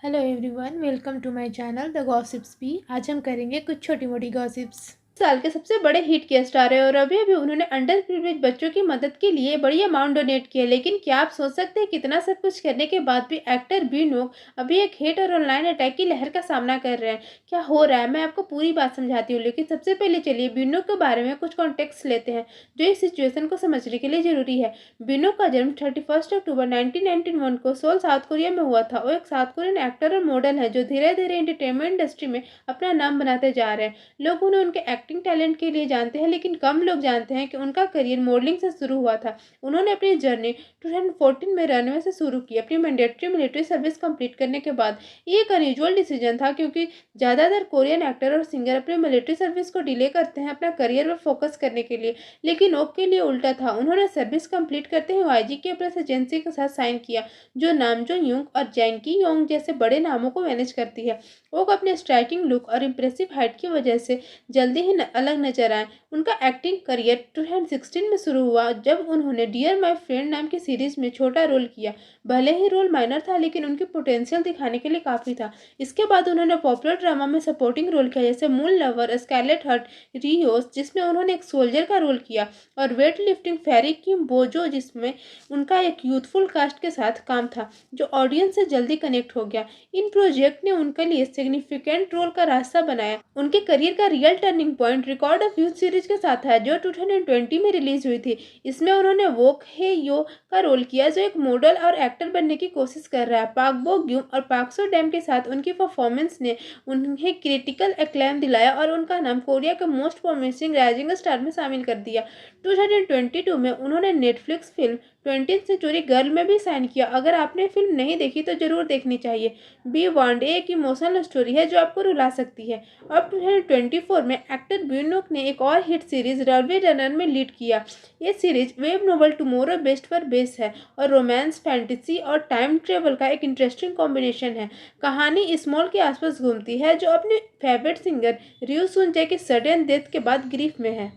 Hello everyone, welcome to my channel the gossips भी। आज हम करेंगे कुछ छोटी मोटी गॉसिप्स। साल के सबसे बड़े हिट गेस्ट स्टार है और अभी अभी उन्होंने अंडर प्रिविलेज बच्चों की मदद के लिए बड़ी अमाउंट डोनेट किया। लेकिन क्या आप सोच सकते हैं कितना सब कुछ करने के बाद भी एक्टर बी नोक अभी एक हेट और ऑनलाइन अटैक की लहर का सामना कर रहे हैं। क्या हो रहा है, मैं आपको पूरी बात समझाती हूँ। लेकिन सबसे पहले चलिए बीनोक के बारे में कुछ कॉन्टेक्स्ट लेते हैं जो इस सिचुएशन को समझने के लिए जरूरी है। बीनोक का जन्म 31 अक्टूबर 1991 को सोल साउथ कोरिया में हुआ था। वो एक साउथ कोरियन एक्टर और मॉडल है जो धीरे धीरे एंटरटेनमेंट इंडस्ट्री में अपना नाम बनाते जा रहे हैं। लोग उन्हें उनके एक्टिंग टैलेंट के लिए जानते हैं, लेकिन कम लोग जानते हैं कि उनका करियर मॉडलिंग से शुरू हुआ था। उन्होंने अपनी जर्नी 2014 में रनवे से शुरू की। अपनी मैंडेटरी मिलिट्री सर्विस कंप्लीट करने के बाद ये एक अनयूजुअल डिसीजन था, क्योंकि ज़्यादातर कोरियन एक्टर और सिंगर अपनी मिलिट्री सर्विस को डिले करते हैं अपना करियर पर फोकस करने के लिए। लेकिन ओक के लिए उल्टा था। उन्होंने सर्विस कंप्लीट करते ही वाईजी की प्रेस एजेंसी के साथ साइन किया, जो नामजो यूंग और जैंकी योंग जैसे बड़े नामों को मैनेज करती है। ओक अपने स्ट्राइकिंग लुक और इम्प्रेसिव हाइट की वजह से जल्दी ही अलग नजर आए। उनका एक्टिंग करियर 2016 में शुरू हुआ, जब उन्होंने डियर माय फ्रेंड नाम की सीरीज में छोटा रोल किया। भले ही रोल माइनर था, लेकिन उनकी पोटेंशियल दिखाने के लिए काफी था। इसके बाद उन्होंने पॉपुलर ड्रामा में सपोर्टिंग रोल किया, जैसे मून लवर, स्कारलेट हर्ट, रियोस जिसमें उन्होंने एक सोल्जर का रोल किया, और वेट लिफ्टिंग फेरी किम बोजो जिसमें उनका एक यूथफुल कास्ट के साथ काम था जो ऑडियंस से जल्दी कनेक्ट हो गया। इन प्रोजेक्ट ने उनके लिए सिग्निफिकेंट रोल का रास्ता बनाया। उनके करियर का real turning point record of youth series के साथ है, जो 2020 में रिलीज हुई थी। इसमें उन्होंने वोक हे यो का रोल किया, जो एक मॉडल और एक्टर बनने की कोशिश कर रहा है। पाक बो ग्यूम और पाक सो डैम के साथ उनकी परफॉर्मेंस ने उन्हें क्रिटिकल एक्लेम दिलाया और उनका नाम कोरिया के मोस्ट प्रॉमिसिंग राइजिंग स्टार में शामिल कर दिया। 2022 में उन्होंने Netflix film 20th century girl में भी साइन किया। अगर आपने फिल्म नहीं देखी तो जरूर देखनी चाहिए। बी वांडे एक इमोशनल स्टोरी है जो आपको रुला सकती है। अब 2024 में एक्टर ब्यूनोक ने एक और हिट सीरीज रनवे रनर में लीड किया। ये series web novel tomorrow best पर बेस है और रोमांस, फैंटेसी और टाइम ट्रेवल का एक इंटरेस्टिंग कॉम्बिनेशन है। कहानी स्मॉल के आसपास घूमती है, जो अपने फेवरेट सिंगर रियो सुनजे की सडन डेथ के बाद ग्रीफ में है।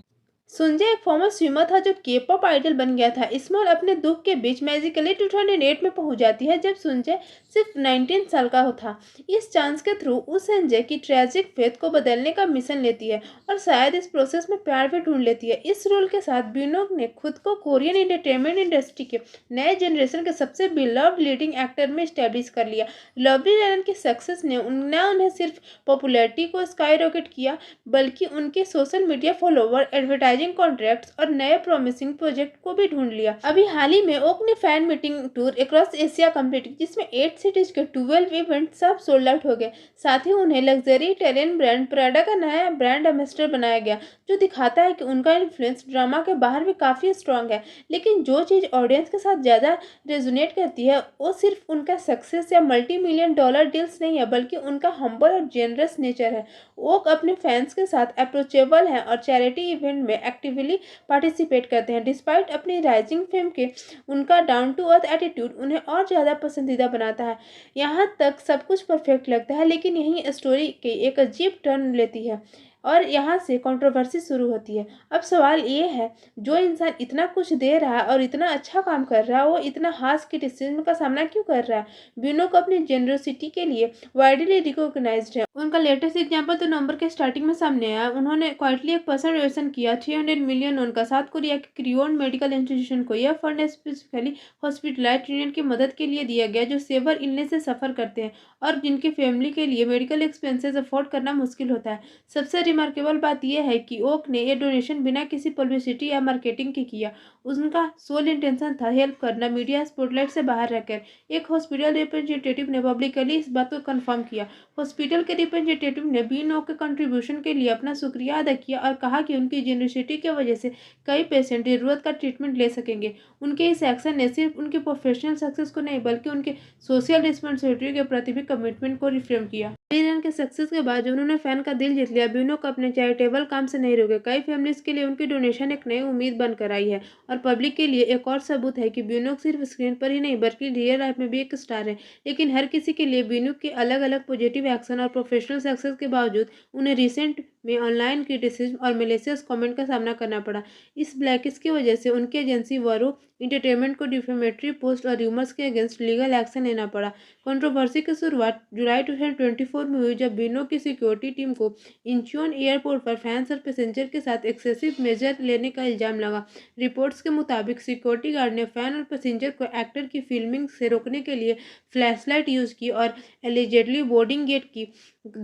सुंजय एक फॉर्मर स्विमर था जो के पॉप आइडल बन गया था। स्मॉल अपने दुख के बीच मैजिकली 2008 में पहुंच जाती है, जब सुंजय सिर्फ 19 साल का था। इस चांस के थ्रू उस संजय की ट्रेजिक फेथ को बदलने का मिशन लेती है और शायद इस प्रोसेस में प्यार भी ढूंढ लेती है। इस रोल के साथ ब्यूनोक ने खुद को कोरियन एंटरटेनमेंट इंडस्ट्री के नए जनरेशन के सबसे बिलव्ड लीडिंग एक्टर में स्टैब्लिश कर लिया। लवली रैन की सक्सेस ने उन्हें सिर्फ पॉपुलैरिटी को स्काई रॉकेट किया, बल्कि उनके social media follower, advertising contracts और नए प्रॉमिसिंग प्रोजेक्ट को भी ढूंढ लिया। अभी हाल ही में ओक ने fan meeting tour across Asia complete की, जिसमें 8 सिटीज के 12 इवेंट सब सोल्ड आउट हो गए। साथ ही उन्हें लग्जरी इटालियन ब्रांड प्राडा का नया ब्रांड एम्बेसडर बनाया गया, जो दिखाता है कि उनका इन्फ्लुएंस ड्रामा के बाहर भी काफी स्ट्रांग है। लेकिन जो चीज ऑडियंस के साथ ज्यादा रेजोनेट करती है वो सिर्फ उनका सक्सेस या मल्टी मिलियन डॉलर डील्स नहीं है, बल्कि उनका हम्बल और जेनरस नेचर है। ओक अपने फैंस के साथ अप्रोचेबल हैं और चैरिटी इवेंट में एक्टिवली पार्टिसिपेट करते हैं। डिस्पाइट अपनी राइजिंग फेम के, उनका डाउन टू अर्थ एटीट्यूड उन्हें और ज़्यादा पसंदीदा बनाता है। यहाँ तक सब कुछ परफेक्ट लगता है, लेकिन यही स्टोरी की एक अजीब टर्न लेती है और यहाँ से कंट्रोवर्सी शुरू होती है। अब सवाल ये है, जो इंसान इतना कुछ दे रहा है और इतना अच्छा काम कर रहा है, वो इतना हार्श क्रिटिसिज्म का सामना क्यों कर रहा है? ब्यूनो को अपनी जेनरोसिटी के लिए वाइडली रिकॉग्नाइज्ड है। उनका लेटेस्ट एग्जांपल तो नवंबर के स्टार्टिंग में सामने आया। उन्होंने क्वाइटली एक पर्सन डोनेशन किया 300 मिलियन उनका साउथ कोरिया के क्रियोन मेडिकल इंस्टीट्यूशन को। यह फंड स्पेसिफिकली हॉस्पिटलाइज्ड यूनियन की मदद के लिए दिया गया, जो सेवर इलनेस से सफर करते हैं और जिनकी फैमिली के लिए मेडिकल एक्सपेंसेस अफोर्ड करना मुश्किल होता है। सबसे रिमार्केबल बात यह है कि ओक ने यह डोनेशन बिना किसी पब्लिसिटी या मार्केटिंग के किया। उनका सोल इंटेंशन था हेल्प करना, मीडिया स्पॉटलाइट से बाहर रहकर। एक हॉस्पिटल रिप्रेजेंटेटिव ने पब्लिकली इस बात को कंफर्म किया। हॉस्पिटल के रिप्रेजेंटेटिव ने बीनो के कंट्रीब्यूशन के लिए अपना शुक्रिया अदा किया और कहा कि उनकी जेनरोसिटी की वजह से कई पेशेंट जरूरत का ट्रीटमेंट ले सकेंगे। उनके इस एक्शन ने सिर्फ उनके प्रोफेशनल सक्सेस को नहीं, बल्कि उनके सोशल रिस्पॉन्सिबिलिटी के प्रति भी कमिटमेंट को रिफ्रेम किया। रन के सक्सेस के बाद उन्होंने फैन का दिल जीत लिया। ब्यूनो को अपने चैरिटेबल काम से नहीं रोके। कई फैमिलीज के लिए उनकी डोनेशन एक नई उम्मीद बनकर आई है और पब्लिक के लिए एक और सबूत है कि ब्यूनो सिर्फ स्क्रीन पर ही नहीं, बल्कि रियल लाइफ में भी एक स्टार है। लेकिन हर किसी के लिए ब्यूनो के अलग अलग पॉजिटिव एक्शन और प्रोफेशनल सक्सेस के बावजूद उन्हें रिसेंट में ऑनलाइन क्रिटिसिज्म और मैलिशियस कमेंट का सामना करना पड़ा। इस ब्लैकलिस्ट की वजह से उनकी एजेंसी वारो एंटरटेनमेंट को डिफेमेटरी पोस्ट और र्यूमर्स के अगेंस्ट लीगल एक्शन लेना पड़ा। कंट्रोवर्सी की शुरुआत जुलाई 2024 में हुई, जब बीनो की सिक्योरिटी टीम को इंचियोन एयरपोर्ट पर फैंस और पैसेंजर के साथ एक्सेसिव मेजर लेने का इल्जाम लगा। रिपोर्ट्स के मुताबिक सिक्योरिटी गार्ड ने फैन और पैसेंजर को एक्टर की फिल्मिंग से रोकने के लिए फ्लैशलाइट यूज की और एलिजेडली बोर्डिंग गेट की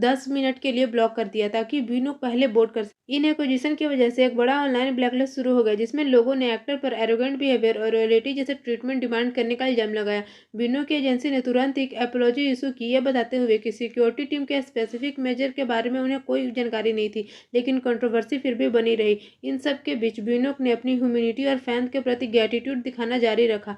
10 मिनट के लिए ब्लॉक कर दिया ताकि बीनो पहले बोर्ड कर सके। इन एक्विजिशन की वजह से एक बड़ा ऑनलाइन ब्लैकलिस्ट शुरू हो गया, जिसमें लोगों ने एक्टर पर एरोगेंट बिहेवियर और रॉयल्टी जैसे ट्रीटमेंट डिमांड करने का इल्जाम लगाया। बीनो की एजेंसी ने तुरंत एक एपोलॉजी इशू की, यह बताते हुए कि सिक्योरिटी टीम के स्पेसिफिक मेजर के बारे में उन्हें कोई जानकारी नहीं थी, लेकिन कंट्रोवर्सी फिर भी बनी रही। इन सब के बीच बीनो ने अपनी ह्यूमैनिटी और फैंस के प्रति ग्रेटिट्यूड दिखाना जारी रखा।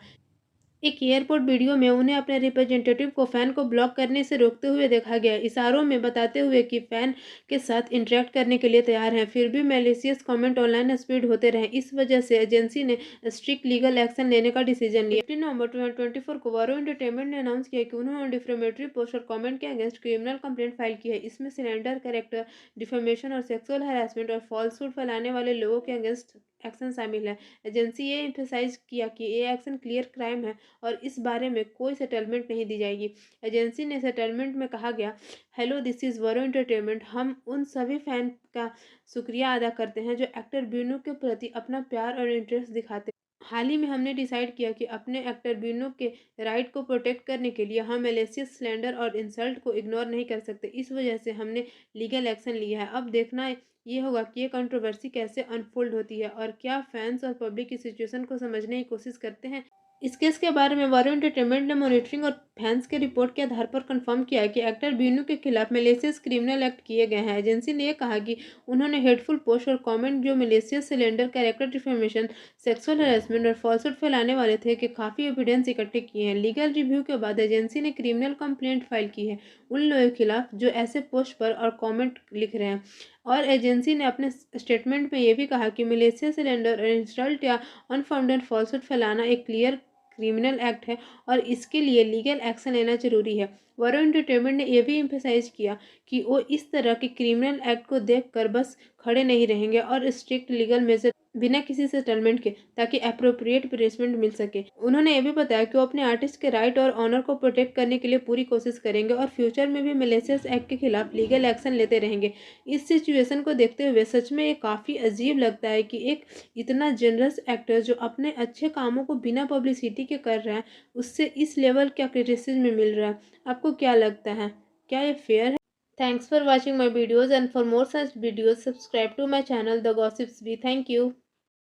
एक एयरपोर्ट वीडियो में उन्हें अपने रिप्रेजेंटेटिव को फैन को ब्लॉक करने से रोकते हुए देखा गया, इशारों में बताते हुए कि फैन के साथ इंटरेक्ट करने के लिए तैयार हैं। फिर भी मैलिशियस कमेंट ऑनलाइन स्प्रेड होते रहे। इस वजह से एजेंसी ने स्ट्रिक्ट लीगल एक्शन लेने का डिसीजन लिया। 15 नवंबर 2024 को वारो एंटरटेनमेंट ने अनाउंस किया कि उन्होंने डिफेमेटरी पोस्ट और कमेंट के अगेंस्ट क्रिमिनल कंप्लेंट फाइल की है। इसमें स्लैंडर, कैरेक्टर डिफेमेशन और सेक्सुअल हैरेसमेंट और फॉल्सहुड फैलाने वाले लोगों के अगेंस्ट एक्शन शामिल है। एजेंसी ये एम्फेसाइज किया कि ये एक्शन क्लियर क्राइम है और इस बारे में कोई सेटलमेंट नहीं दी जाएगी। एजेंसी ने सेटलमेंट में कहा गया, हेलो दिस इज़ वरो एंटरटेनमेंट। हम उन सभी फैन का शुक्रिया अदा करते हैं जो एक्टर बीनू के प्रति अपना प्यार और इंटरेस्ट दिखाते हैं। हाल ही में हमने डिसाइड किया कि अपने एक्टर बीनू के राइट को प्रोटेक्ट करने के लिए हम मैलिशियस स्लैंडर और इंसल्ट को इग्नोर नहीं कर सकते। इस वजह से हमने लीगल एक्शन लिया है। अब देखना ये होगा कि ये कंट्रोवर्सी कैसे अनफोल्ड होती है और क्या फैंस और पब्लिक इस सिचुएशन को समझने की कोशिश करते हैं। इस केस के बारे में वारो एंटरटेनमेंट ने मॉनिटरिंग और फैंस के रिपोर्ट के आधार पर कंफर्म किया है कि एक्टर बीनू के खिलाफ मैलिशियस क्रिमिनल एक्ट किए गए हैं। एजेंसी ने यह कहा कि उन्होंने हेटफुल पोस्ट और कमेंट जो malicious cylinder, character defamation, sexual harassment और फॉल्सहुड फैलाने वाले थे कि काफ़ी एविडेंस इकट्ठे किए हैं। लीगल रिव्यू के बाद एजेंसी ने क्रिमिनल कंप्लेंट फाइल की है उन लोगों के खिलाफ जो ऐसे पोस्ट पर और कॉमेंट लिख रहे हैं। और एजेंसी ने अपने स्टेटमेंट में यह भी कहा कि मैलिशियस सिलेंडर और इंसल्ट या अनफाउंडेड फॉल्सहुड फैलाना एक क्लियर क्रिमिनल एक्ट है और इसके लिए लीगल एक्शन लेना जरूरी है। वारो एंटरटेनमेंट ने यह भी एम्फेसाइज किया कि वो इस तरह के क्रिमिनल एक्ट को देखकर बस खड़े नहीं रहेंगे और स्ट्रिक्ट लीगल मेजर बिना किसी सेटलमेंट के, ताकि अप्रोप्रिएट पनिशमेंट मिल सके। उन्होंने ये भी बताया कि वो अपने आर्टिस्ट के राइट और ऑनर को प्रोटेक्ट करने के लिए पूरी कोशिश करेंगे और फ्यूचर में भी मैलिशियस एक्ट के खिलाफ लीगल एक्शन लेते रहेंगे। इस सिचुएशन को देखते हुए सच में ये काफ़ी अजीब लगता है कि एक इतना जनरस एक्टर जो अपने अच्छे कामों को बिना पब्लिसिटी के कर रहा है, उससे इस लेवल का क्रिटिसिज्म मिल रहा है। आपको क्या लगता है, क्या ये फेयर है? Thanks for watching my videos, and for more such videos subscribe to my channel The Gossips Bee. Thank you.